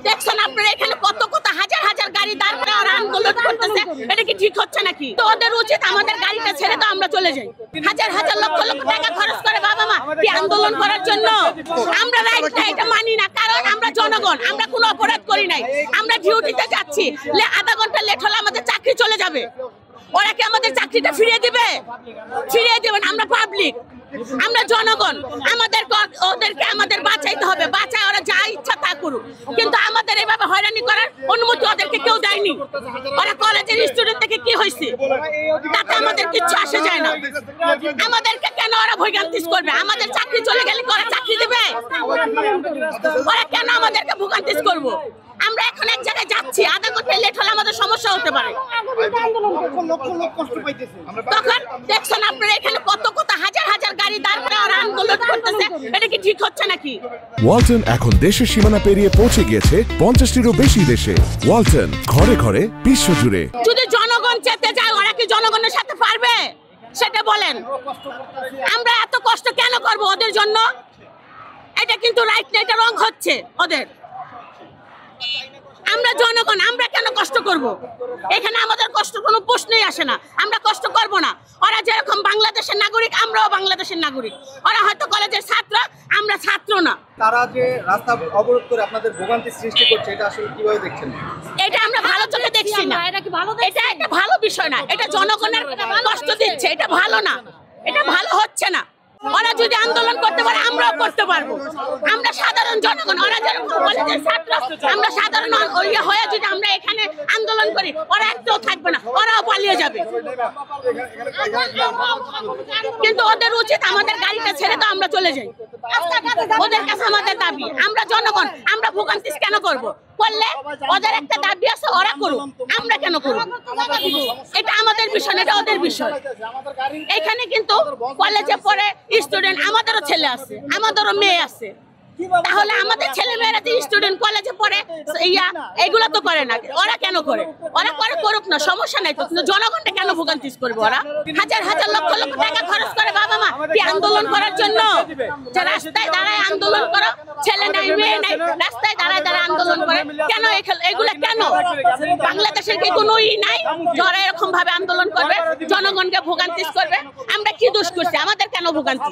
দেখছেন আপনারা এখানে কত কত হাজার হাজার গাড়ি দাঁড় করে ওরা আন্দোলন করতেছে, এটা কি ঠিক হচ্ছে নাকি? তো ওদের উচিত আমাদের গাড়িটা ছেড়ে তো আমরা চলে যাই। হাজার হাজার লক্ষ লক্ষ টাকা খরচ করে বাবা মা কি আন্দোলন করার জন্য? আমরা রাইটটা এটা মানি না, কারণ আমরা জনগণ, আমরা কোনো অপরাধ করি নাই। আমরা ডিউটিতে যাচ্ছি, আধা ঘন্টা লেট হলে আমাদের চাকরি চলে যাবে। ওরা কি আমাদের চাকরিটা ফিরিয়ে দিবে? ফিরিয়ে দেবেন। আমরা পাবলিক, আমরা জনগণ, ওদেরকে আমাদের বাঁচাইতে হবে। বাঁচায় ওরা যা ইচ্ছা তা করুক, কিন্তু আমাদের এইভাবে হয়রানি করার অনুমতি ওদেরকে কেউ দেয়নি। ওরা কলেজের স্টুডেন্ট থেকে কি হয়েছে তাতে আমাদের কিচ্ছু আসে যায় না। আমাদেরকে কেন ওরা ভোগান্তি করবে? আমাদের চাকরি চলে গেলে ওরা চাকরি দেবে? ওরা কেন আমাদেরকে ভোগান্তি করবো? আমরা এখন এক জায়গায় যাচ্ছি, আধা ঘন্টা লেট হলে আমাদের সমস্যা হতে পারে। তখন দেখছেন আপনারা এখানে কত কত হাজার হাজার গাড়ি দাঁড় করে ওরা আন্দোলন করতেছে, এটা কি ঠিক হচ্ছে নাকি? ওয়ালটন এখন দেশের সীমানা পেরিয়ে পৌঁছে গিয়েছে 50টিরও বেশি দেশে। ওয়ালটন, ঘরে ঘরে, বিশ্বজুড়ে। যদি জনগণ চেতে যায়, ওরা কি জনগণের সাথে পারবে? সেটা বলেন। আমরা এত কষ্ট কেন করব ওদের জন্য? এটা কিন্তু রাইট না, এটা রং হচ্ছে ওদের। আমরা জনগণ, আমরা কেন কষ্ট করব? এখানে আমাদের কষ্ট কোনো প্রশ্নই আসে না। আমরা কষ্ট করব না। ওরা যেরকম বাংলাদেশের নাগরিক, আমরাও বাংলাদেশের নাগরিক। ওরা হয়তো কলেজের ছাত্র, আমরা ছাত্র না। তারা যে রাস্তা অবরোধ করে আপনাদের ভোগান্তি সৃষ্টি করছে, এটা আসলে কিভাবে দেখছেন? এটা আমরা ভালো চোখে দেখছি না। এটা একটা ভালো বিষয় না। এটা জনগণের কষ্ট দিচ্ছে, এটা ভালো না, এটা ভালো হচ্ছে না। ওরা যদি আন্দোলন করতে পারে, আমরাও করতে পারবো। আমরা সাধারণ জনগণ, ওরা যেরকম কলেজের ছাত্র, আমরা সাধারণ হয়ে যদি আমরা এখানে আন্দোলন করি, ওরা একটাও থাকবে না, ওরাও পালিয়ে যাবে। কিন্তু ওদের উচিত আমাদের গাড়িটা ছেড়ে তো আমরা চলে যাই। ওদের কাছে আমাদের দাবি, আমরা জনগণ, আমরা ভোগান্তি কেন করব? করলে ওদের একটা দাবি আছে, ওরা করুক, আমরা কেন করব? এটা আমাদের বিষয় না, এটা ওদের বিষয়। এখানে কিন্তু কলেজে পড়ে স্টুডেন্ট, আমাদেরও ছেলে আছে, আমাদেরও মেয়ে আছে। তাহলে আমাদের ছেলে মেয়েরা যে স্টুডেন্ট কলেজে পড়ে এগুলো তো করে না, ওরা কেন করে? ওরা করে, করুক না, সমস্যা নাই তো। জনগণটা কেন ভোগান্তি করবে? ওরা হাজার হাজার লক্ষ লক্ষ টাকা খরচ করে বাবা মা কি আন্দোলন করার জন্য? যে রাস্তায় দাঁড়ায় আন্দোলন করো, ছেলে নাই মেয়ে নাই, রাস্তায় দাঁড়ায় দাঁড়ায় আন্দোলন করে কেন? এগুলা কেন? বাংলাদেশের কি কোনো নাই যারা এরকম ভাবে আন্দোলন করবে, জনগণকে ভোগান্তি করবে? আমরা কি দোষ করছি? আমাদের কেন ভোগান্তি?